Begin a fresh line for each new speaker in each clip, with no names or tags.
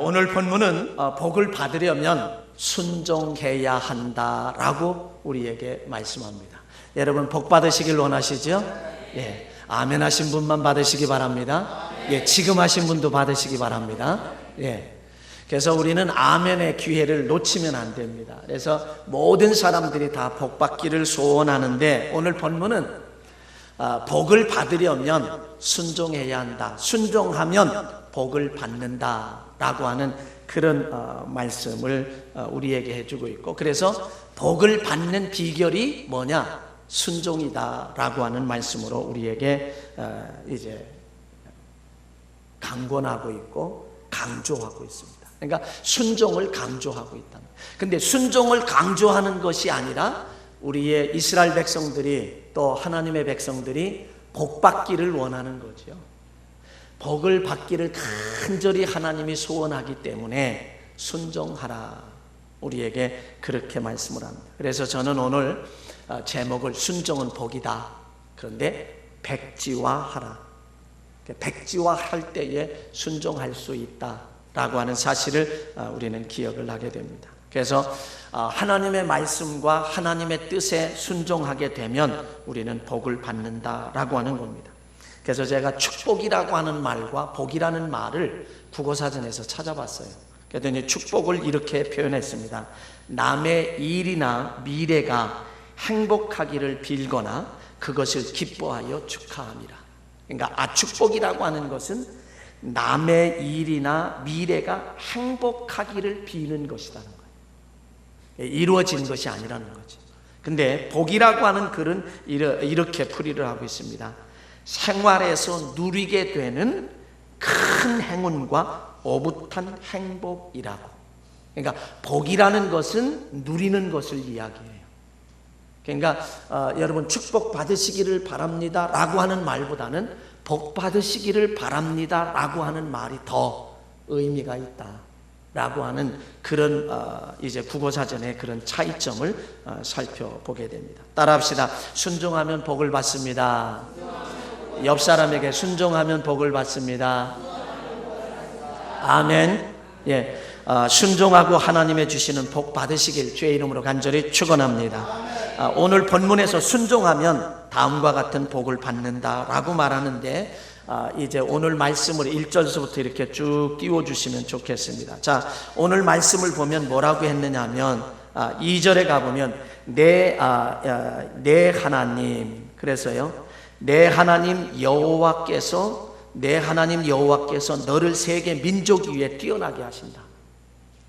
오늘 본문은 복을 받으려면 순종해야 한다라고 우리에게 말씀합니다. 여러분 복 받으시길 원하시죠? 예, 아멘 하신 분만 받으시기 바랍니다. 예, 지금 하신 분도 받으시기 바랍니다. 예, 그래서 우리는 아멘의 기회를 놓치면 안 됩니다. 그래서 모든 사람들이 다 복 받기를 소원하는데 오늘 본문은 복을 받으려면 순종해야 한다. 순종하면 복을 받는다라고 하는 그런 말씀을 우리에게 해주고 있고, 그래서 복을 받는 비결이 뭐냐? 순종이다라고 하는 말씀으로 우리에게 이제 강권하고 있고 강조하고 있습니다. 그러니까 순종을 강조하고 있다. 근데 순종을 강조하는 것이 아니라 우리의 이스라엘 백성들이 또 하나님의 백성들이 복 받기를 원하는 거죠. 복을 받기를 간절히 하나님이 소원하기 때문에 순종하라, 우리에게 그렇게 말씀을 합니다. 그래서 저는 오늘 제목을 순종은 복이다. 그런데 백지화하라. 백지화할 때에 순종할 수 있다라고 하는 사실을 우리는 기억을 하게 됩니다. 그래서 하나님의 말씀과 하나님의 뜻에 순종하게 되면 우리는 복을 받는다라고 하는 겁니다. 그래서 제가 축복이라고 하는 말과 복이라는 말을 국어사전에서 찾아봤어요. 그랬더니 축복을 이렇게 표현했습니다. 남의 일이나 미래가 행복하기를 빌거나 그것을 기뻐하여 축하함이라. 그러니까 축복이라고 하는 것은 남의 일이나 미래가 행복하기를 비는 것이라는 거예요. 이루어진 것이 아니라는 거죠. 근데 복이라고 하는 글은 이렇게 풀이를 하고 있습니다. 생활에서 누리게 되는 큰 행운과 오붓한 행복이라고. 그러니까 복이라는 것은 누리는 것을 이야기해요. 그러니까 여러분 축복 받으시기를 바랍니다 라고 하는 말보다는 복 받으시기를 바랍니다 라고 하는 말이 더 의미가 있다 라고 하는 그런 이제 국어사전의 그런 차이점을 살펴보게 됩니다. 따라합시다. 순종하면 복을 받습니다. 옆 사람에게 순종하면 복을 받습니다. 아멘. 예, 순종하고 하나님의 주시는 복 받으시길 주의 이름으로 간절히 축원합니다. 오늘 본문에서 순종하면 다음과 같은 복을 받는다라고 말하는데 이제 오늘 말씀을 1절서부터 이렇게 쭉 띄워주시면 좋겠습니다. 자, 오늘 말씀을 보면 뭐라고 했느냐 하면 2절에 가보면 내 하나님, 그래서요 내 하나님 여호와께서 너를 세계 민족 위에 뛰어나게 하신다.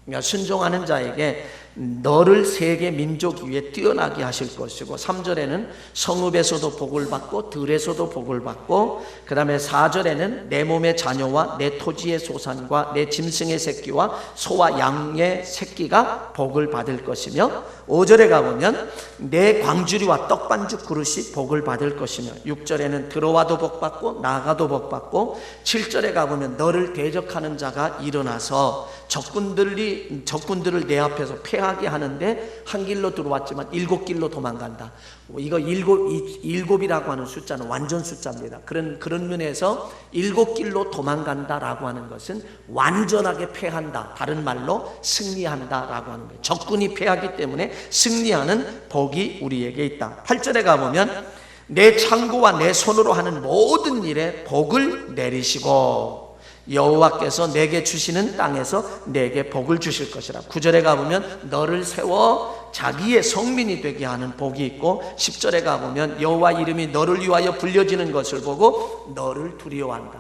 그러니까 순종하는 자에게 너를 세계 민족 위에 뛰어나게 하실 것이고, 3절에는 성읍에서도 복을 받고 들에서도 복을 받고, 그 다음에 4절에는 내 몸의 자녀와 내 토지의 소산과 내 짐승의 새끼와 소와 양의 새끼가 복을 받을 것이며, 5절에 가보면 내 광주리와 떡반죽 그릇이 복을 받을 것이며, 6절에는 들어와도 복받고 나가도 복받고, 7절에 가보면 너를 대적하는 자가 일어나서 적군들을 내 앞에서 패하게 하는데 한 길로 들어왔지만 7길로 도망간다. 이거 일곱이라고 하는 숫자는 완전 숫자입니다. 그런 면에서 7길로 도망간다라고 하는 것은 완전하게 패한다, 다른 말로 승리한다라고 하는 거예요. 적군이 패하기 때문에 승리하는 복이 우리에게 있다. 8절에 가보면 내 창고와 내 손으로 하는 모든 일에 복을 내리시고 여호와께서 내게 주시는 땅에서 내게 복을 주실 것이라. 9절에 가보면 너를 세워 자기의 성민이 되게 하는 복이 있고, 10절에 가보면 여호와 이름이 너를 위하여 불려지는 것을 보고 너를 두려워한다.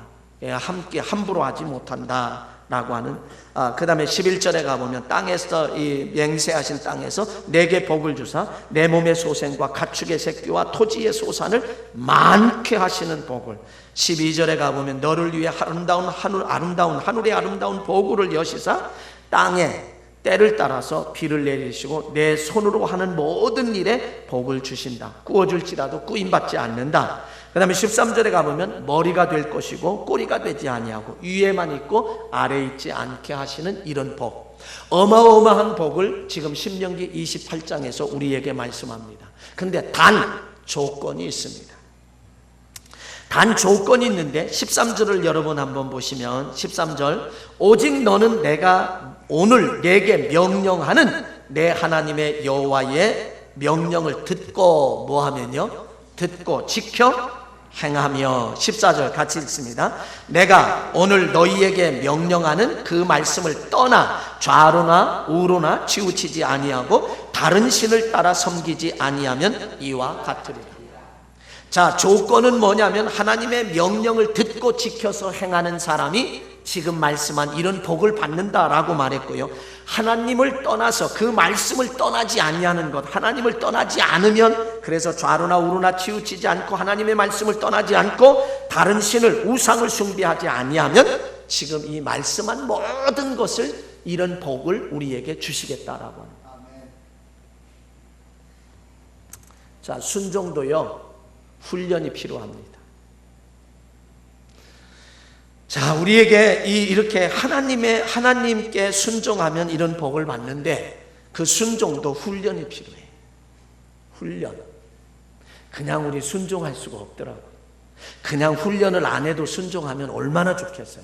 함께 함부로 하지 못한다 라고 하는, 그 다음에 11절에 가보면 땅에서 이 맹세하신 땅에서 내게 복을 주사 내 몸의 소생과 가축의 새끼와 토지의 소산을 많게 하시는 복을. 12절에 가보면 너를 위해 아름다운 하늘의 아름다운 보구를 여시사 땅에 때를 따라서 비를 내리시고 내 손으로 하는 모든 일에 복을 주신다. 구워줄지라도 구임받지 않는다. 그 다음에 13절에 가보면 머리가 될 것이고 꼬리가 되지 아니하고 위에만 있고 아래에 있지 않게 하시는 이런 복, 어마어마한 복을 지금 신명기 28장에서 우리에게 말씀합니다. 근데 단 조건이 있습니다. 단 조건이 있는데 13절을 여러분 한번 보시면 13절 오직 너는 내가 오늘 내게 명령하는 내 하나님의 여호와의 명령을 듣고 뭐하면요? 듣고 지켜 행하며 14절 같이 읽습니다. 내가 오늘 너희에게 명령하는 그 말씀을 떠나 좌로나 우로나 치우치지 아니하고 다른 신을 따라 섬기지 아니하면 이와 같으리라. 자, 조건은 뭐냐면 하나님의 명령을 듣고 지켜서 행하는 사람이 지금 말씀한 이런 복을 받는다라고 말했고요. 하나님을 떠나서 그 말씀을 떠나지 아니하는 것, 하나님을 떠나지 않으면 그래서 좌로나 우로나 치우치지 않고 하나님의 말씀을 떠나지 않고 다른 신을 우상을 숭배하지 아니하면 지금 이 말씀한 모든 것을 이런 복을 우리에게 주시겠다라고 합니다. 자, 순종도요 훈련이 필요합니다. 자, 우리에게 이렇게 하나님께 순종하면 이런 복을 받는데 그 순종도 훈련이 필요해요. 훈련. 그냥 우리 순종할 수가 없더라고요. 그냥 훈련을 안 해도 순종하면 얼마나 좋겠어요.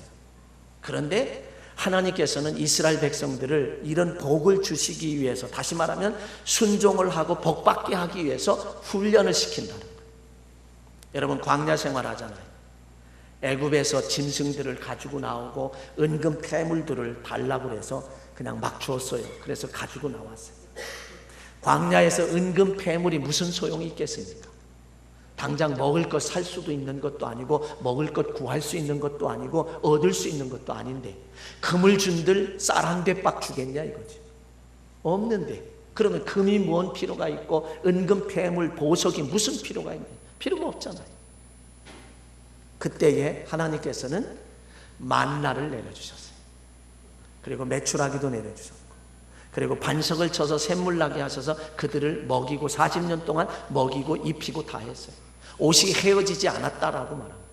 그런데 하나님께서는 이스라엘 백성들을 이런 복을 주시기 위해서, 다시 말하면 순종을 하고 복받게 하기 위해서 훈련을 시킨다는 거예요. 여러분 광야 생활 하잖아요. 애굽에서 짐승들을 가지고 나오고 은금 폐물들을 달라고 해서 그냥 막 주었어요. 그래서 가지고 나왔어요. 광야에서 은금 폐물이 무슨 소용이 있겠습니까? 당장 먹을 것 살 수도 있는 것도 아니고 먹을 것 구할 수 있는 것도 아니고 얻을 수 있는 것도 아닌데 금을 준들 쌀 한 대박 주겠냐 이거지. 없는데 그러면 금이 뭔 필요가 있고 은금 폐물 보석이 무슨 필요가 있냐. 필요가 없잖아요. 그때에 하나님께서는 만나를 내려주셨어요. 그리고 메추라기도 내려주셨고 그리고 반석을 쳐서 샘물 나게 하셔서 그들을 먹이고 40년 동안 먹이고 입히고 다 했어요. 옷이 헤어지지 않았다라고 말합니다.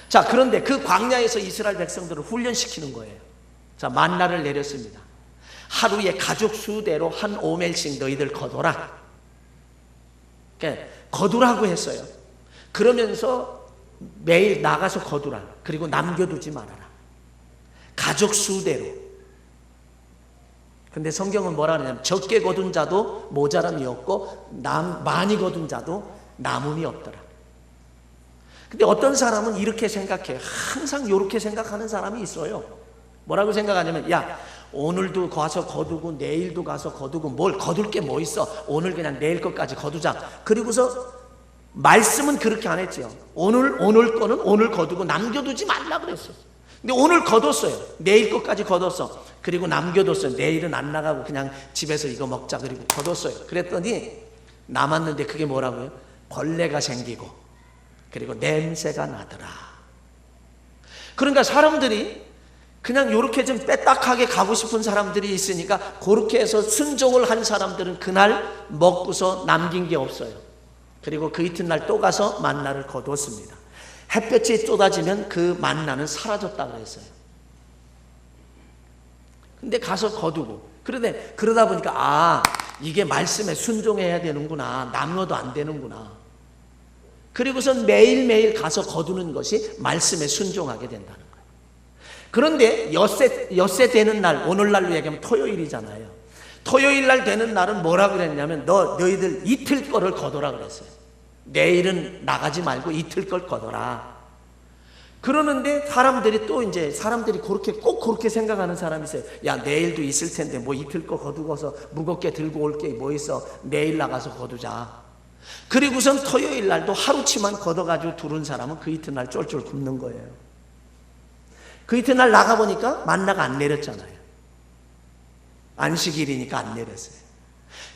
자, 그런데 그 광야에서 이스라엘 백성들을 훈련시키는 거예요. 자, 만나를 내렸습니다. 하루에 가족 수대로 한 오멜씩 너희들 거둬라. 그러니까 거두라고 했어요. 그러면서 매일 나가서 거두라. 그리고 남겨두지 말아라. 가족 수대로. 근데 성경은 뭐라 그러냐면 적게 거둔 자도 모자람이 없고 많이 거둔 자도 남음이 없더라. 근데 어떤 사람은 이렇게 생각해요. 항상 이렇게 생각하는 사람이 있어요. 뭐라고 생각하냐면 야 오늘도 가서 거두고 내일도 가서 거두고 뭘 거둘 게 뭐 있어. 오늘 그냥 내일 것까지 거두자. 그리고서 말씀은 그렇게 안 했죠. 오늘 거는 오늘 거두고 남겨두지 말라 그랬어요. 근데 오늘 거뒀어요. 내일 것까지 거뒀어. 그리고 남겨뒀어요. 내일은 안 나가고 그냥 집에서 이거 먹자. 그리고 거뒀어요. 그랬더니 남았는데 그게 뭐라고요? 벌레가 생기고 그리고 냄새가 나더라. 그러니까 사람들이 그냥 이렇게 좀 빼딱하게 가고 싶은 사람들이 있으니까 그렇게 해서 순종을 한 사람들은 그날 먹고서 남긴 게 없어요. 그리고 그 이튿날 또 가서 만나를 거두었습니다. 햇볕이 쏟아지면 그 만나는 사라졌다 그랬어요. 근데 가서 거두고 그러다 보니까 이게 말씀에 순종해야 되는구나. 남겨도 안 되는구나. 그리고선 매일매일 가서 거두는 것이 말씀에 순종하게 된다는 거예요. 그런데 엿새 되는 날, 오늘날로 얘기하면 토요일이잖아요. 토요일 날 되는 날은 뭐라 그랬냐면 너희들 이틀 거를 거둬라 그랬어요. 내일은 나가지 말고 이틀 걸 거둬라. 그러는데 사람들이 꼭 그렇게 생각하는 사람이 있어요. 야 내일도 있을 텐데 뭐 이틀 거 거두고서 무겁게 들고 올 게 뭐 있어. 내일 나가서 거두자. 그리고선 토요일 날도 하루치만 걷어가지고 두른 사람은 그 이튿날 쫄쫄 굶는 거예요. 그 이튿날 나가보니까 만나가 안 내렸잖아요. 안식일이니까 안 내렸어요.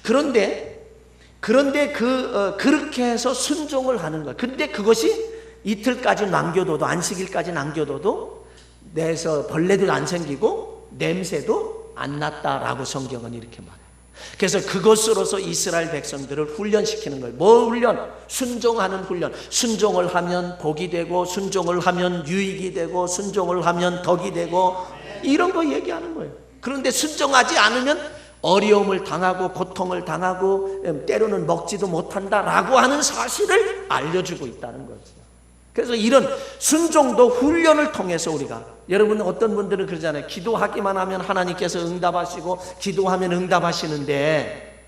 그런데 그렇게 해서 순종을 하는 거예요. 근데 그것이 이틀까지 남겨둬도 안식일까지 남겨둬도 내서 벌레도 안 생기고 냄새도 안 났다라고 성경은 이렇게 말해요. 그래서 그것으로서 이스라엘 백성들을 훈련시키는 거예요. 뭐 훈련? 순종하는 훈련. 순종을 하면 복이 되고 순종을 하면 유익이 되고 순종을 하면 덕이 되고 이런 거 얘기하는 거예요. 그런데 순종하지 않으면 어려움을 당하고 고통을 당하고 때로는 먹지도 못한다라고 하는 사실을 알려주고 있다는 거죠. 그래서 이런 순종도 훈련을 통해서 우리가, 여러분 어떤 분들은 그러잖아요. 기도하기만 하면 하나님께서 응답하시고 기도하면 응답하시는데,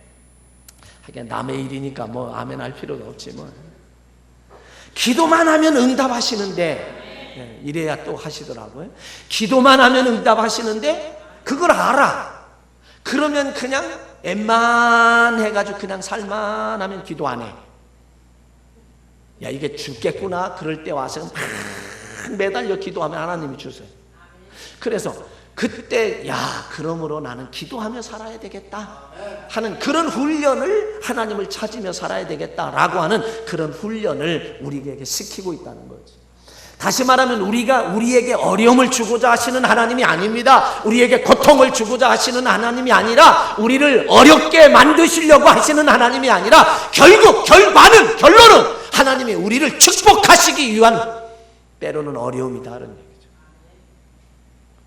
하긴 남의 일이니까 뭐 아멘 할 필요도 없지 뭐. 기도만 하면 응답하시는데, 이래야 또 하시더라고요. 기도만 하면 응답하시는데 그걸 알아. 그러면 그냥 엠만 해가지고 그냥 살만 하면 기도 안 해. 야, 이게 죽겠구나 그럴 때 와서 막 매달려 기도하면 하나님이 주세요. 그래서 그때 그러므로 나는 기도하며 살아야 되겠다 하는 그런 훈련을, 하나님을 찾으며 살아야 되겠다라고 하는 그런 훈련을 우리에게 시키고 있다는 거지. 다시 말하면 우리에게 어려움을 주고자 하시는 하나님이 아닙니다. 우리에게 고통을 주고자 하시는 하나님이 아니라, 우리를 어렵게 만드시려고 하시는 하나님이 아니라, 결론은 하나님이 우리를 축복하시기 위한, 때로는 어려움이다라는 얘기죠.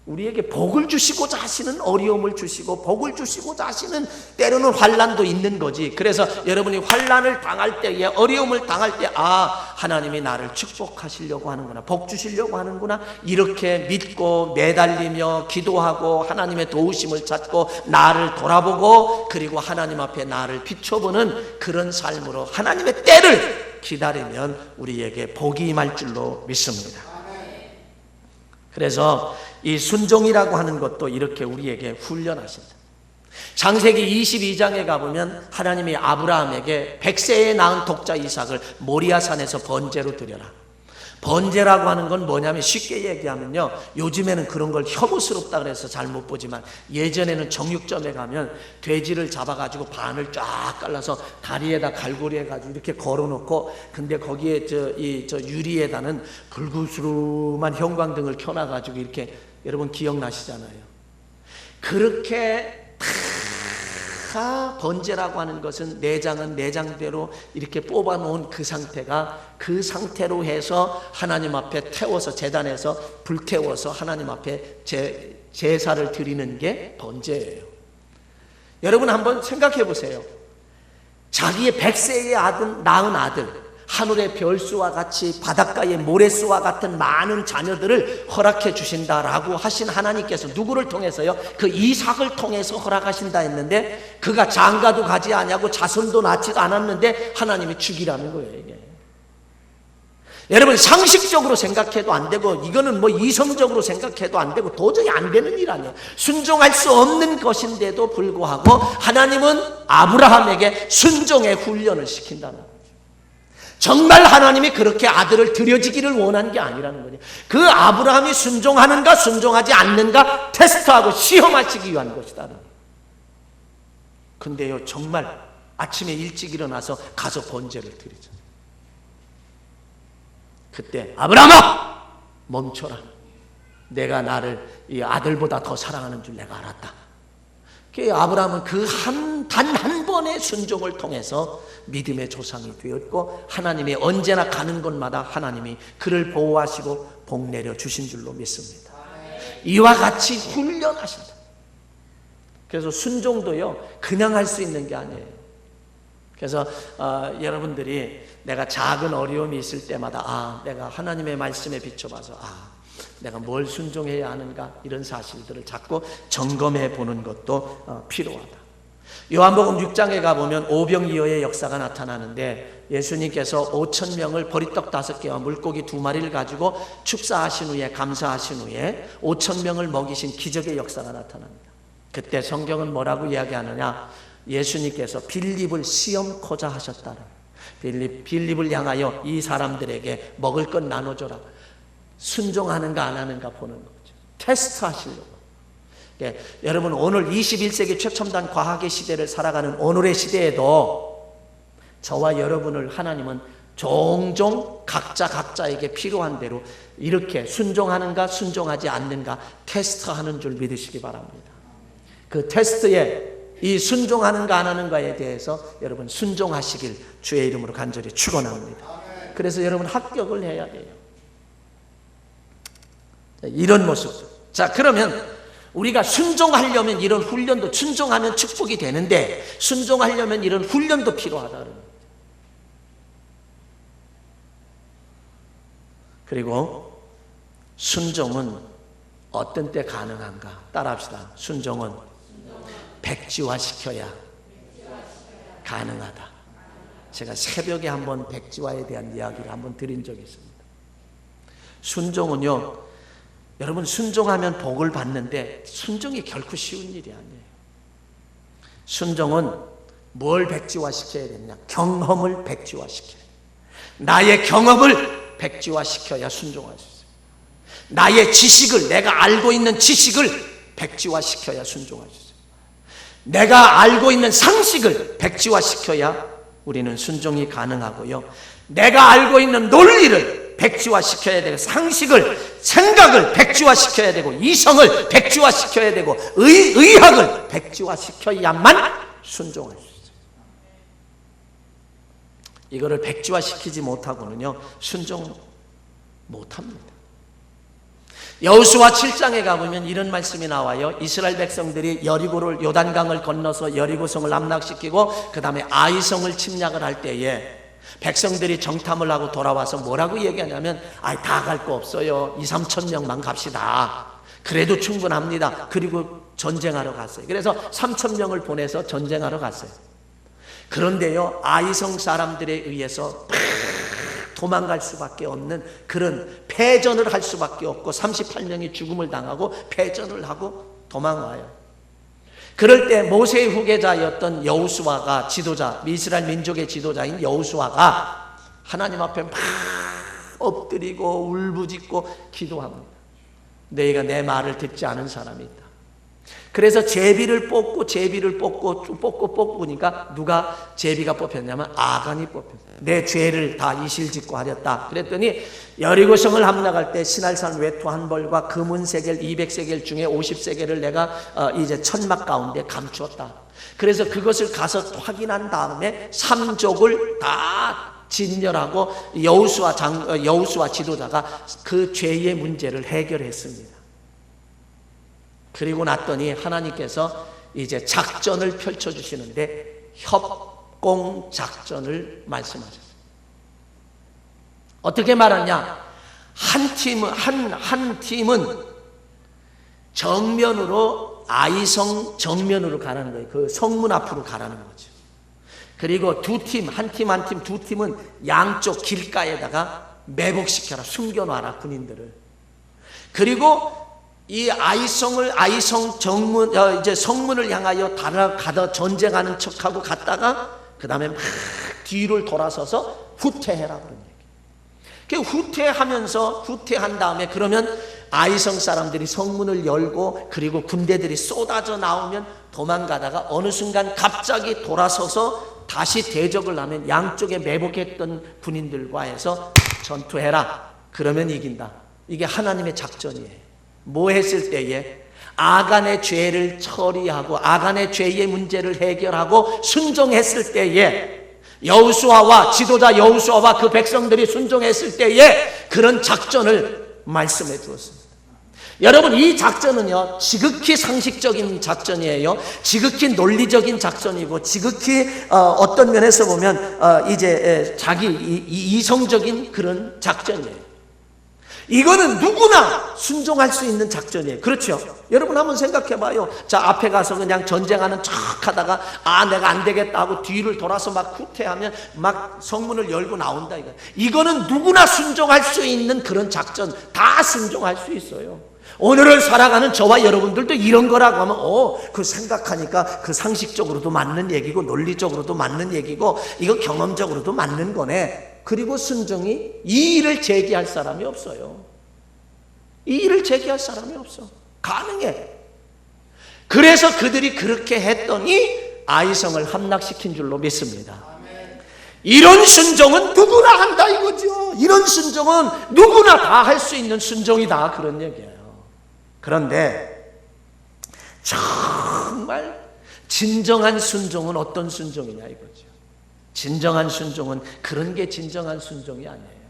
우리에게 복을 주시고자 하시는 어려움을 주시고, 복을 주시고자 하시는 때로는 환난도 있는 거지. 그래서 여러분이 환난을 당할 때에, 어려움을 당할 때, 하나님이 나를 축복하시려고 하는구나, 복 주시려고 하는구나, 이렇게 믿고 매달리며 기도하고 하나님의 도우심을 찾고 나를 돌아보고, 그리고 하나님 앞에 나를 비춰보는 그런 삶으로 하나님의 때를 기다리면 우리에게 복이 임할 줄로 믿습니다. 그래서 이 순종이라고 하는 것도 이렇게 우리에게 훈련하신다. 창세기 22장에 가보면 하나님이 아브라함에게 100세에 낳은 독자 이삭을 모리아산에서 번제로 드려라. 번제라고 하는 건 뭐냐면, 쉽게 얘기하면요, 요즘에는 그런 걸 혐오스럽다 그래서 잘 못 보지만, 예전에는 정육점에 가면 돼지를 잡아가지고 반을 쫙 잘라서 다리에다 갈고리 해가지고 이렇게 걸어놓고, 근데 거기에 저 유리에다는 불구스름한 형광등을 켜놔가지고 이렇게, 여러분 기억나시잖아요. 그렇게 다 번제라고 하는 것은 내장은 내장대로 이렇게 뽑아놓은 그 상태가, 그 상태로 해서 하나님 앞에 태워서, 제단에서 불태워서 하나님 앞에 제사를 드리는 게 번제예요. 여러분 한번 생각해 보세요. 자기의 100세의 낳은 아들, 하늘의 별수와 같이 바닷가의 모래수와 같은 많은 자녀들을 허락해 주신다라고 하신 하나님께서 누구를 통해서요? 그 이삭을 통해서 허락하신다 했는데, 그가 장가도 가지 아니하고 자손도 낳지도 않았는데 하나님이 죽이라는 거예요. 이게 여러분 상식적으로 생각해도 안 되고, 이거는 뭐 이성적으로 생각해도 안 되고 도저히 안 되는 일 아니에요. 순종할 수 없는 것인데도 불구하고 하나님은 아브라함에게 순종의 훈련을 시킨다는 거예요. 정말 하나님이 그렇게 아들을 드려지기를 원한 게 아니라는 거죠. 그 아브라함이 순종하는가 순종하지 않는가 테스트하고 시험하시기 위한 것이다. 근데요, 정말 아침에 일찍 일어나서 가서 번제를 드리죠. 그때 아브라함아, 멈춰라. 내가 나를 이 아들보다 더 사랑하는 줄 내가 알았다. 아브라함은 그 단 한 번의 순종을 통해서 믿음의 조상이 되었고, 하나님이 언제나 가는 곳마다 하나님이 그를 보호하시고 복 내려 주신 줄로 믿습니다. 이와 같이 훈련하신다. 그래서 순종도요, 그냥 할 수 있는 게 아니에요. 그래서 여러분들이 내가 작은 어려움이 있을 때마다 내가 하나님의 말씀에 비춰봐서 내가 뭘 순종해야 하는가, 이런 사실들을 자꾸 점검해 보는 것도 필요하다. 요한복음 6장에 가보면 오병이어의 역사가 나타나는데, 예수님께서 5,000명을 보리떡 5개와 물고기 2마리를 가지고 축사하신 후에, 감사하신 후에 5,000명을 먹이신 기적의 역사가 나타납니다. 그때 성경은 뭐라고 이야기하느냐, 예수님께서 빌립을 시험코자 하셨다는, 빌립을 향하여 이 사람들에게 먹을 것 나눠줘라, 순종하는가 안 하는가 보는 거죠. 테스트 하시려고. 여러분 오늘 21세기 최첨단 과학의 시대를 살아가는 오늘의 시대에도 저와 여러분을 하나님은 종종 각자에게 필요한 대로 이렇게 순종하는가 순종하지 않는가 테스트하는 줄 믿으시기 바랍니다. 그 테스트에 이 순종하는가 안 하는가에 대해서 여러분 순종하시길 주의 이름으로 간절히 축원합니다. 그래서 여러분 합격을 해야 돼요. 이런 모습. 자, 그러면 우리가 순종하려면 이런 훈련도, 순종하면 축복이 되는데 순종하려면 이런 훈련도 필요하다. 그리고 순종은 어떤 때 가능한가? 따라합시다. 순종은 백지화시켜야 가능하다. 제가 새벽에 한번 백지화에 대한 이야기를 한번 드린 적이 있습니다. 순종은요, 여러분 순종하면 복을 받는데 순종이 결코 쉬운 일이 아니에요. 순종은 뭘 백지화시켜야 되느냐? 경험을 백지화시켜야 돼요. 나의 경험을 백지화시켜야 순종할 수 있어요. 나의 지식을, 내가 알고 있는 지식을 백지화시켜야 순종할 수 있어요. 내가 알고 있는 상식을 백지화시켜야 우리는 순종이 가능하고요. 내가 알고 있는 논리를 백지화시켜야 되고, 상식을, 생각을 백지화시켜야 되고, 이성을 백지화시켜야 되고, 의학을 백지화시켜야만 순종할 수 있어요. 이거를 백지화시키지 못하고는요, 순종 못합니다. 여호수아 7장에 가보면 이런 말씀이 나와요. 이스라엘 백성들이 여리고를, 요단강을 건너서 여리고성을 함락시키고 그 다음에 아이성을 침략을 할 때에 백성들이 정탐을 하고 돌아와서 뭐라고 얘기하냐면, 다 갈 거 없어요. 2-3천 명만 갑시다. 그래도 충분합니다. 그리고 전쟁하러 갔어요. 그래서 3천 명을 보내서 전쟁하러 갔어요. 그런데요, 아이성 사람들에 의해서 도망갈 수밖에 없는 그런 패전을 할 수밖에 없고 38명이 죽음을 당하고 패전을 하고 도망와요. 그럴 때 모세의 후계자였던 여호수아가, 지도자, 이스라엘 민족의 지도자인 여호수아가 하나님 앞에 막 엎드리고 울부짖고 기도합니다. 너희가 내 말을 듣지 않은 사람이 있다. 그래서 제비를 뽑으니까 누가 제비가 뽑혔냐면 아간이 뽑혔어요. 내 죄를 다 이실직고 하렸다. 그랬더니 여리고성을 함락할 때 신할산 외투 한 벌과 금은 세겔 200세겔 중에 50세겔을 내가 이제 천막 가운데 감추었다. 그래서 그것을 가서 확인한 다음에 3족을 다 진멸하고 여호수아 지도자가 그 죄의 문제를 해결했습니다. 그리고 났더니 하나님께서 이제 작전을 펼쳐주시는데 협공작전을 말씀하셨어요. 어떻게 말하냐? 한 팀은 정면으로, 아이성 정면으로 가라는 거예요. 그 성문 앞으로 가라는 거죠. 그리고 두 팀은 양쪽 길가에다가 매복시켜라, 숨겨놔라, 군인들을. 그리고 이 아이성 정문, 이제 성문을 향하여 가다 전쟁하는 척하고 갔다가 그 다음에 막 뒤를 돌아서서 후퇴해라 그런 얘기. 후퇴한 다음에 그러면 아이성 사람들이 성문을 열고 그리고 군대들이 쏟아져 나오면 도망가다가 어느 순간 갑자기 돌아서서 다시 대적을 하면 양쪽에 매복했던 군인들과 해서 전투해라. 그러면 이긴다. 이게 하나님의 작전이에요. 뭐 했을 때에 아간의 죄를 처리하고 아간의 죄의 문제를 해결하고 순종했을 때에, 여호수아와 지도자 여호수아와 그 백성들이 순종했을 때에 그런 작전을 말씀해 주었습니다. 여러분, 이 작전은요 지극히 상식적인 작전이에요. 지극히 논리적인 작전이고 지극히 어떤 면에서 보면 이제 자기 이성적인 그런 작전이에요. 이거는 누구나 순종할 수 있는 작전이에요. 그렇죠? 여러분 한번 생각해 봐요. 자, 앞에 가서 그냥 전쟁하는 척 하다가 내가 안 되겠다 하고 뒤를 돌아서 막 후퇴하면 막 성문을 열고 나온다. 이거는 누구나 순종할 수 있는 그런 작전, 다 순종할 수 있어요. 오늘을 살아가는 저와 여러분들도 이런 거라고 하면 그 생각하니까 그 상식적으로도 맞는 얘기고 논리적으로도 맞는 얘기고 이거 경험적으로도 맞는 거네. 그리고 순종이 이 일을 제기할 사람이 없어요. 이 일을 제기할 사람이 없어. 가능해. 그래서 그들이 그렇게 했더니 아이성을 함락시킨 줄로 믿습니다. 이런 순종은 누구나 한다 이거죠. 이런 순종은 누구나 다 할 수 있는 순종이다, 그런 얘기예요. 그런데 정말 진정한 순종은 어떤 순종이냐 이거죠. 진정한 순종은 그런 게 진정한 순종이 아니에요.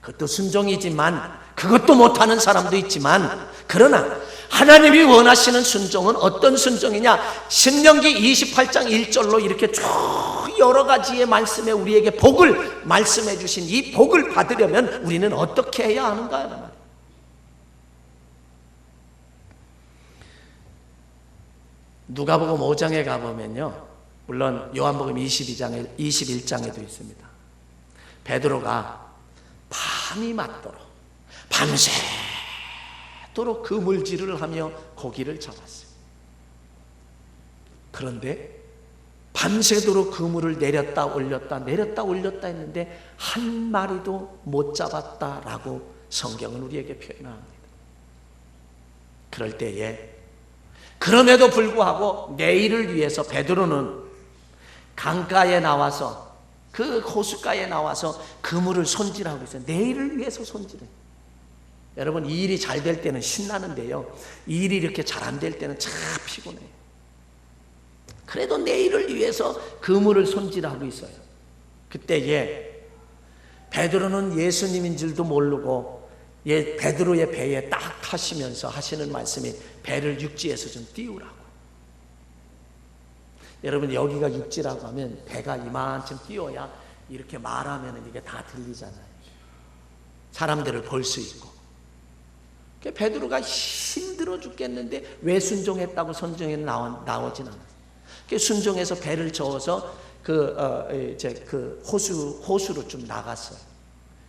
그것도 순종이지만 그것도 못하는 사람도 있지만, 그러나 하나님이 원하시는 순종은 어떤 순종이냐? 신명기 28장 1절로 이렇게 쭉 여러 가지의 말씀에 우리에게 복을 말씀해 주신 이 복을 받으려면 우리는 어떻게 해야 하는가 하는 말이에요. 누가복음 5장에 가보면요, 물론 요한복음 21장에도 있습니다. 베드로가 밤이 맞도록 밤새도록 그물질을 하며 고기를 잡았어요. 그런데 밤새도록 그물을 내렸다 올렸다 했는데 한 마리도 못 잡았다라고 성경은 우리에게 표현합니다. 그럴 때에 그럼에도 불구하고 내일을 위해서 베드로는 강가에 나와서, 그 호숫가에 나와서 그물을 손질하고 있어요. 내일을 위해서 손질해요. 여러분, 이 일이 잘 될 때는 신나는데요, 이 일이 이렇게 잘 안 될 때는 참 피곤해요. 그래도 내일을 위해서 그물을 손질하고 있어요. 그때에 베드로는 예수님인 줄도 모르고 베드로의 배에 딱 타시면서 하시는 말씀이 배를 육지에서 좀 띄우라고. 여러분, 여기가 육지라고 하면 배가 이만큼 띄워야 이렇게 말하면 이게 다 들리잖아요. 사람들을 볼 수 있고. 베드로가 힘들어 죽겠는데 왜 순종했다고 성경에 나오진 않았어요. 순종해서 배를 저어서 그 호수로 좀 나갔어요.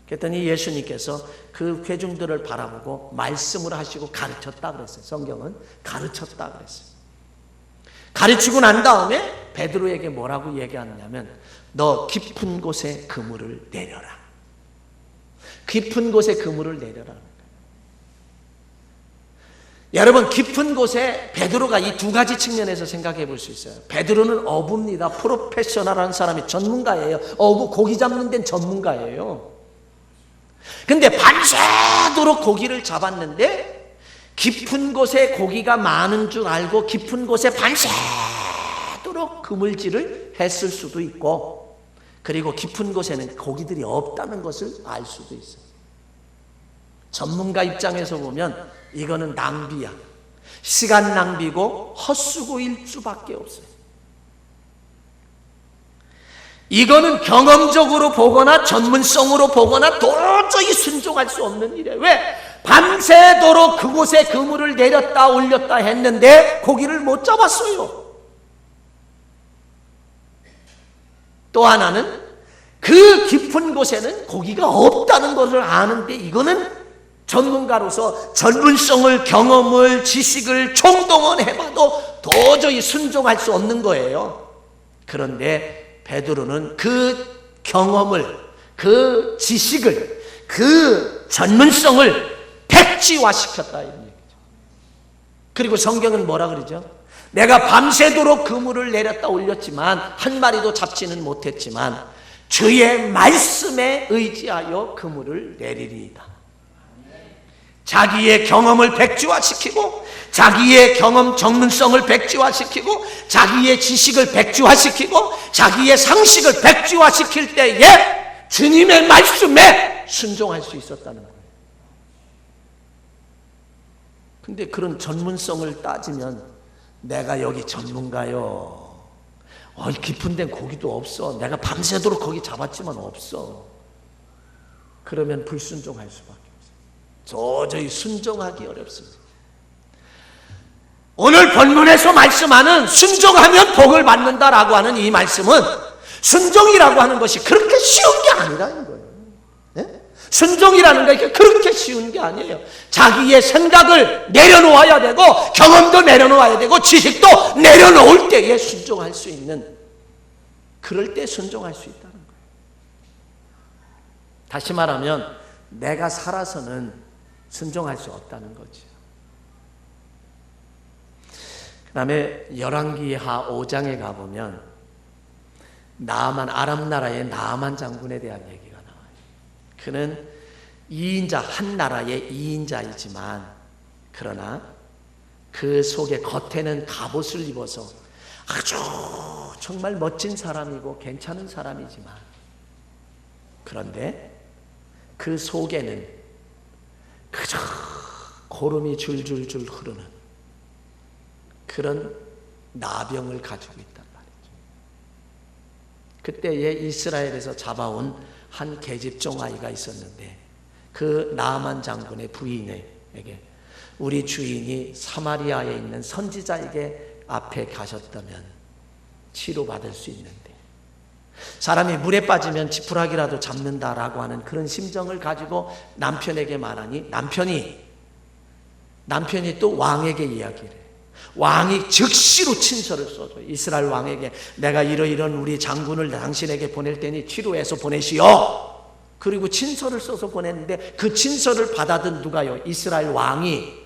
그랬더니 예수님께서 그 회중들을 바라보고 말씀을 하시고 가르쳤다 그랬어요. 성경은 가르쳤다 그랬어요. 가르치고 난 다음에 베드로에게 뭐라고 얘기하느냐면, 너 깊은 곳에 그물을 내려라. 깊은 곳에 그물을 내려라. 여러분, 깊은 곳에 베드로가 이 두 가지 측면에서 생각해 볼 수 있어요. 베드로는 어부입니다. 프로페셔널한 사람이 전문가예요. 어부, 고기 잡는 데는 전문가예요. 근데 밤새도록 고기를 잡았는데 깊은 곳에 고기가 많은 줄 알고 깊은 곳에 밤새도록 그물질을 했을 수도 있고, 그리고 깊은 곳에는 고기들이 없다는 것을 알 수도 있어요. 전문가 입장에서 보면 이거는 낭비야. 시간 낭비고 헛수고일 수밖에 없어요. 이거는 경험적으로 보거나 전문성으로 보거나 도저히 순종할 수 없는 일이에요. 왜? 밤새도록 그곳에 그물을 내렸다 올렸다 했는데 고기를 못 잡았어요. 또 하나는 그 깊은 곳에는 고기가 없다는 것을 아는데, 이거는 전문가로서 전문성을, 경험을, 지식을 총동원해봐도 도저히 순종할 수 없는 거예요. 그런데 베드로는 그 경험을, 그 지식을, 그 전문성을 백지화시켰다 이런 얘기죠. 그리고 성경은 뭐라 그러죠? 내가 밤새도록 그물을 내렸다 올렸지만 한 마리도 잡지는 못했지만 주의 말씀에 의지하여 그물을 내리리이다. 자기의 경험을 백지화시키고, 자기의 경험 전문성을 백지화시키고, 자기의 지식을 백지화시키고, 자기의 상식을 백지화시킬 때에 주님의 말씀에 순종할 수 있었다는 거예요. 근데 그런 전문성을 따지면 내가 여기 전문가요. 깊은 데는 고기도 없어. 내가 밤새도록 고기 잡았지만 없어. 그러면 불순종할 수밖에 없어요. 도저히 순종하기 어렵습니다. 오늘 본문에서 말씀하는 순종하면 복을 받는다라고 하는 이 말씀은 순종이라고 하는 것이 그렇게 쉬운 게 아니라는 거예요. 네? 순종이라는 것이 그렇게 쉬운 게 아니에요. 자기의 생각을 내려놓아야 되고, 경험도 내려놓아야 되고, 지식도 내려놓을 때에 순종할 수 있는, 그럴 때 순종할 수 있다는 거예요. 다시 말하면 내가 살아서는 순종할 수 없다는 거죠. 그 다음에 열왕기하 5장에 가보면 나아만, 아람 나라의 나아만 장군에 대한 얘기가 나와요. 그는 2인자, 한 나라의 2인자이지만 그러나 그 속에 겉에는 갑옷을 입어서 아주 정말 멋진 사람이고 괜찮은 사람이지만, 그런데 그 속에는 그저 고름이 줄줄줄 흐르는 그런 나병을 가지고 있단 말이죠. 그때에 이스라엘에서 잡아온 한 계집종 아이가 있었는데 그 나아만 장군의 부인에게 우리 주인이 사마리아에 있는 선지자에게 앞에 가셨다면 치료받을 수 있는데 사람이 물에 빠지면 지푸라기라도 잡는다라고 하는 그런 심정을 가지고 남편에게 말하니 남편이 또 왕에게 이야기를 해요. 왕이 즉시로 친서를 써줘요. 이스라엘 왕에게 내가 이러이런 우리 장군을 당신에게 보낼 테니 치료해서 보내시오. 그리고 친서를 써서 보냈는데 그 친서를 받아든 누가요? 이스라엘 왕이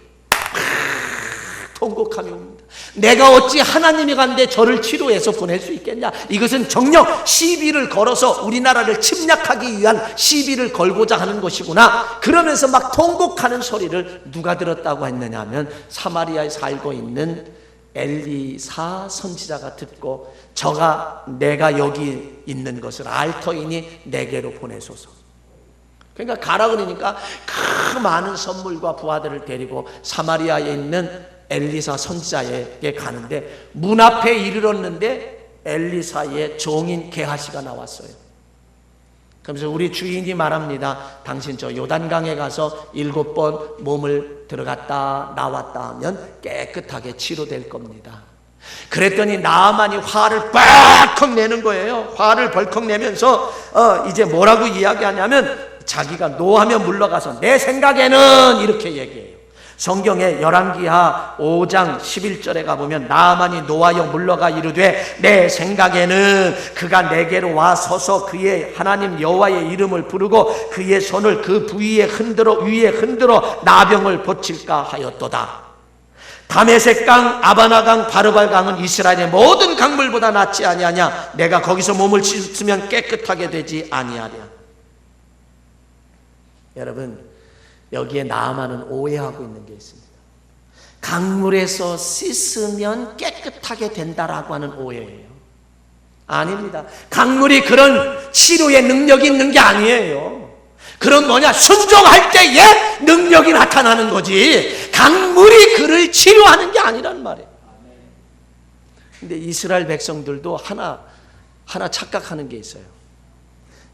통곡하며 옵니다. 내가 어찌 하나님이 간데 저를 치료해서 보낼 수 있겠냐? 이것은 정녕 시비를 걸어서 우리나라를 침략하기 위한 시비를 걸고자 하는 것이구나. 그러면서 막 통곡하는 소리를 누가 들었다고 했느냐 하면 사마리아에 살고 있는 엘리사 선지자가 듣고 저가 내가 여기 있는 것을 알 터이니 내게로 보내소서. 그러니까 가라 그러니까 그 많은 선물과 부하들을 데리고 사마리아에 있는 엘리사 선지자에게 가는데 문 앞에 이르렀는데 엘리사의 종인 게하시가 나왔어요. 그러면서 우리 주인이 말합니다. 당신 저 요단강에 가서 7번 몸을 들어갔다 나왔다 하면 깨끗하게 치료될 겁니다. 그랬더니 나아만이 화를 벌컥 내는 거예요. 화를 벌컥 내면서 이제 뭐라고 이야기하냐면 자기가 노하며 물러가서 내 생각에는 이렇게 얘기해요. 성경에 열왕기하 5장 11절에 가보면 나아만이 노하여 물러가 이르되 내 생각에는 그가 내게로 와 서서 그의 하나님 여호와의 이름을 부르고 그의 손을 그 부위에 흔들어 나병을 고칠까 하였도다. 다메섹강, 아바나강, 바르발강은 이스라엘의 모든 강물보다 낫지 아니하냐? 내가 거기서 몸을 씻으면 깨끗하게 되지 아니하랴. 여러분, 여기에 나아만은 오해하고 있는 게 있습니다. 강물에서 씻으면 깨끗하게 된다라고 하는 오해예요. 아닙니다. 강물이 그런 치료의 능력이 있는 게 아니에요. 그런 순종할 때에 능력이 나타나는 거지 강물이 그를 치료하는 게 아니란 말이에요. 근데 이스라엘 백성들도 하나 착각하는 게 있어요.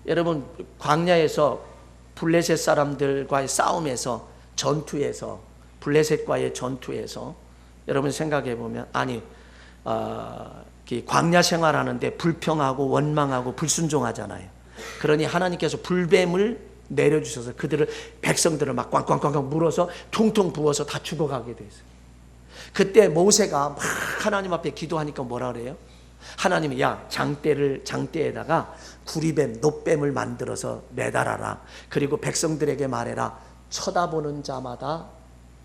여러분, 광야에서 블레셋 사람들과의 싸움에서 전투에서 블레셋과의 전투에서 여러분 생각해 보면 광야 생활하는데 불평하고 원망하고 불순종하잖아요. 그러니 하나님께서 불뱀을 내려주셔서 백성들을 막 꽝꽝꽝꽝 물어서 통통 부어서 다 죽어가게 됐어요. 그때 모세가 막 하나님 앞에 기도하니까 뭐라 그래요? 하나님이 장대에다가 구리뱀, 놋뱀을 만들어서 매달아라. 그리고 백성들에게 말해라. 쳐다보는 자마다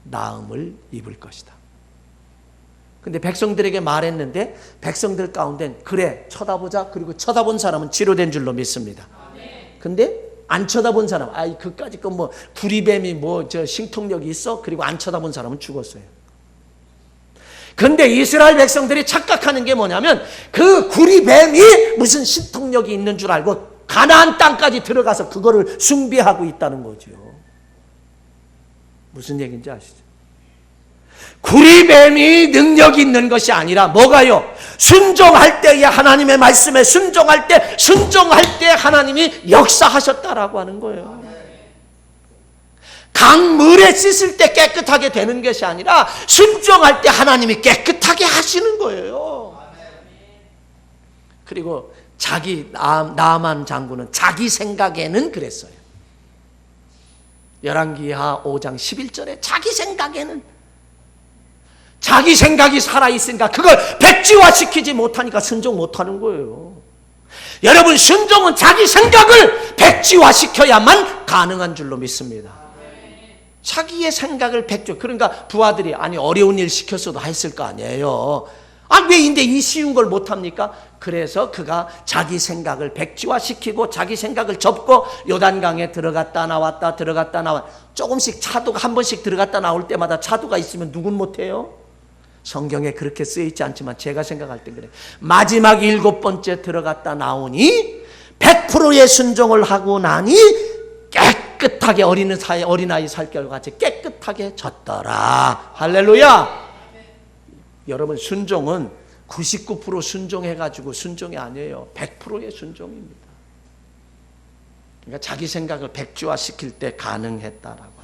나음을 입을 것이다. 근데 백성들에게 말했는데 백성들 가운데 그래 쳐다보자. 그리고 쳐다본 사람은 치료된 줄로 믿습니다. 근데 안 쳐다본 사람, 그까짓 거 구리뱀이 신통력이 있어? 그리고 안 쳐다본 사람은 죽었어요. 근데 이스라엘 백성들이 착각하는 게 뭐냐면 그 구리뱀이 무슨 신통력이 있는 줄 알고 가나안 땅까지 들어가서 그거를 숭배하고 있다는 거죠. 무슨 얘기인지 아시죠? 구리뱀이 능력이 있는 것이 아니라 뭐가요? 순종할 때에 하나님의 말씀에 순종할 때 하나님이 역사하셨다라고 하는 거예요. 강물에 씻을 때 깨끗하게 되는 것이 아니라 순종할 때 하나님이 깨끗하게 하시는 거예요. 그리고 나아만 장군은 자기 생각에는 그랬어요. 열왕기하 5장 11절에 자기 생각이 살아있으니까 그걸 백지화시키지 못하니까 순종 못하는 거예요. 여러분, 순종은 자기 생각을 백지화시켜야만 가능한 줄로 믿습니다. 자기의 생각을 그러니까 부하들이 어려운 일 시켰어도 했을 거 아니에요. 왜 이 쉬운 걸 못합니까? 그래서 그가 자기 생각을 백지화시키고 자기 생각을 접고 요단강에 들어갔다 나왔다 조금씩 차도가 한 번씩 들어갔다 나올 때마다 차도가 있으면 누군 못해요? 성경에 그렇게 쓰여있지 않지만 제가 생각할 때 그래. 마지막 7번째 들어갔다 나오니 100%의 순종을 하고 나니 깨끗하게 어린아이 살결같이 깨끗하게 졌더라. 할렐루야. 여러분, 순종은 99% 순종해가지고 순종이 아니에요. 100%의 순종입니다. 그러니까 자기 생각을 백지화시킬 때 가능했다라고 합니다.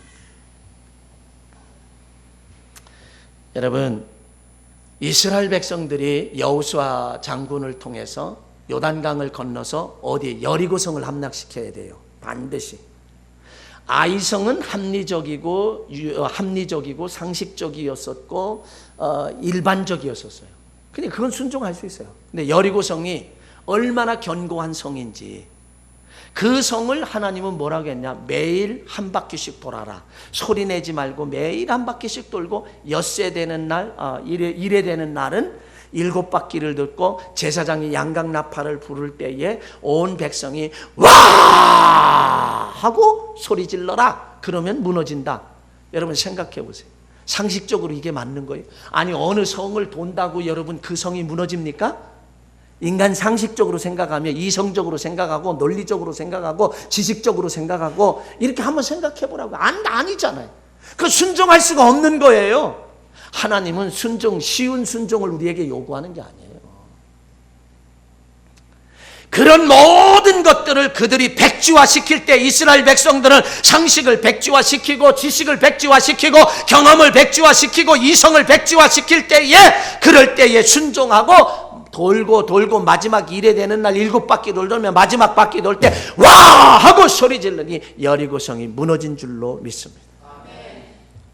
여러분, 이스라엘 백성들이 여호수아 장군을 통해서 요단강을 건너서 어디 여리고성을 함락시켜야 돼요. 반드시. 아이성은 합리적이고 상식적이었었고 일반적이었었어요. 근데 그건 순종할 수 있어요. 근데 여리고성이 얼마나 견고한 성인지, 그 성을 하나님은 뭐라고 했냐? 매일 한 바퀴씩 돌아라. 소리 내지 말고 매일 한 바퀴씩 돌고 엿새 되는 날, 일에 되는 날은 7바퀴를 듣고 제사장이 양각나팔을 부를 때에 온 백성이 와 하고 소리 질러라. 그러면 무너진다. 여러분 생각해 보세요. 상식적으로 이게 맞는 거예요? 아니, 어느 성을 돈다고 여러분 그 성이 무너집니까? 인간 상식적으로 생각하면, 이성적으로 생각하고 논리적으로 생각하고 지식적으로 생각하고 이렇게 한번 생각해 보라고. 아니잖아요. 그 순종할 수가 없는 거예요. 하나님은 쉬운 순종을 우리에게 요구하는 게 아니에요. 그런 모든 것들을 그들이 백지화시킬 때, 이스라엘 백성들은 상식을 백지화시키고 지식을 백지화시키고 경험을 백지화시키고 이성을 백지화시킬 때에, 그럴 때에 순종하고 돌고 마지막 일에 되는 날 7바퀴 돌면 마지막 바퀴 돌 때 와 하고 소리 지르니 여리고성이 무너진 줄로 믿습니다.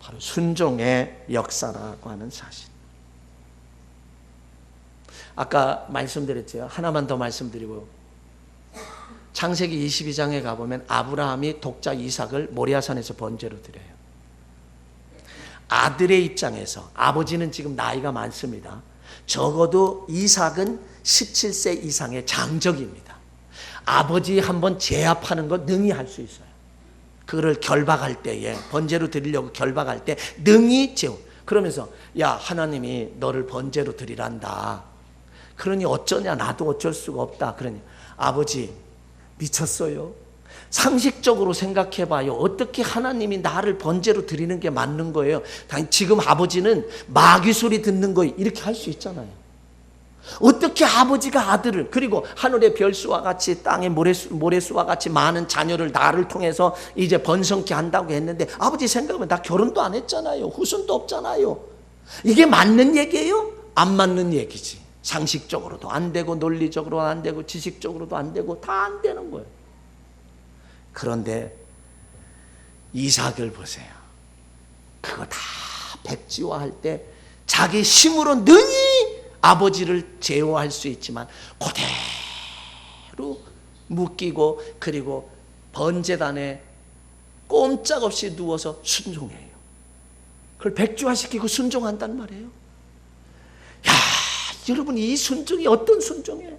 바로 순종의 역사라고 하는 사실. 아까 말씀드렸죠. 하나만 더 말씀드리고, 창세기 22장에 가보면 아브라함이 독자 이삭을 모리아산에서 번제로 드려요. 아들의 입장에서, 아버지는 지금 나이가 많습니다. 적어도 이삭은 17세 이상의 장적입니다. 아버지 한번 제압하는 거 능히 할 수 있어요. 그거를 결박할 때에, 번제로 드리려고 결박할 때 능히 제압. 그러면서 야, 하나님이 너를 번제로 드리란다. 그러니 어쩌냐, 나도 어쩔 수가 없다. 그러니 아버지 미쳤어요. 상식적으로 생각해봐요. 어떻게 하나님이 나를 번제로 드리는 게 맞는 거예요? 지금 아버지는 마귀 소리 듣는 거 이렇게 할 수 있잖아요. 어떻게 아버지가 아들을, 그리고 하늘의 별수와 같이 땅의 모래수와 같이 많은 자녀를 나를 통해서 이제 번성케 한다고 했는데, 아버지 생각하면 나 결혼도 안 했잖아요. 후손도 없잖아요. 이게 맞는 얘기예요? 안 맞는 얘기지. 상식적으로도 안 되고 논리적으로도 안 되고 지식적으로도 안 되고 다 안 되는 거예요. 그런데 이삭을 보세요. 그거 다 백지화할 때 자기 힘으로 능히 아버지를 제어할 수 있지만 그대로 묶이고, 그리고 번제단에 꼼짝없이 누워서 순종해요. 그걸 백지화시키고 순종한단 말이에요. 야, 여러분, 이 순종이 어떤 순종이에요?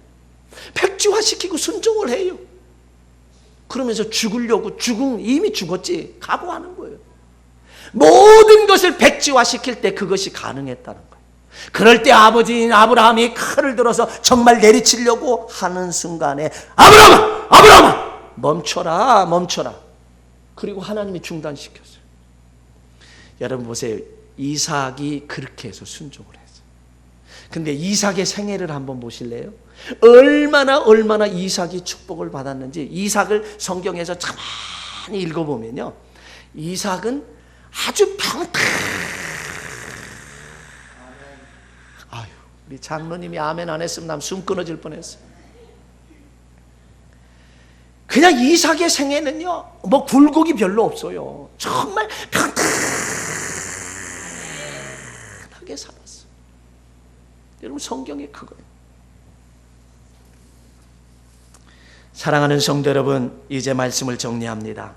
백지화시키고 순종을 해요. 그러면서 죽으려고, 이미 죽었지, 각오하는 거예요. 모든 것을 백지화시킬 때 그것이 가능했다는 거예요. 그럴 때 아버지인 아브라함이 칼을 들어서 정말 내리치려고 하는 순간에 아브라함아 멈춰라. 그리고 하나님이 중단시켰어요. 여러분 보세요. 이삭이 그렇게 해서 순종을 했어요. 근데 이삭의 생애를 한번 보실래요? 얼마나 이삭이 축복을 받았는지, 이삭을 성경에서 가만히 읽어보면요, 이삭은 아주 아유, 우리 장로님이 아멘 안 했으면 난 숨 끊어질 뻔했어요. 그냥 이삭의 생애는요, 뭐 굴곡이 별로 없어요. 정말 평탄하게 살았어요. 여러분, 성경에 그거예요. 사랑하는 성도 여러분, 이제 말씀을 정리합니다.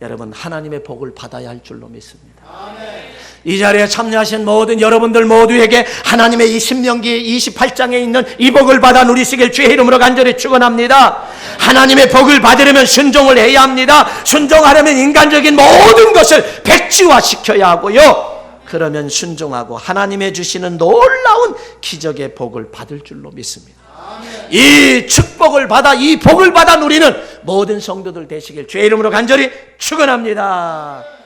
여러분, 하나님의 복을 받아야 할 줄로 믿습니다. 아멘. 이 자리에 참여하신 모든 여러분들 모두에게 하나님의 이 신명기 28장에 있는 이 복을 받아 누리시길 주의 이름으로 간절히 축원합니다. 하나님의 복을 받으려면 순종을 해야 합니다. 순종하려면 인간적인 모든 것을 백지화시켜야 하고요. 그러면 순종하고 하나님의 주시는 놀라운 기적의 복을 받을 줄로 믿습니다. 이 축복을 받아 이 복을 받아 누리는 모든 성도들 되시길 주의 이름으로 간절히 축원합니다.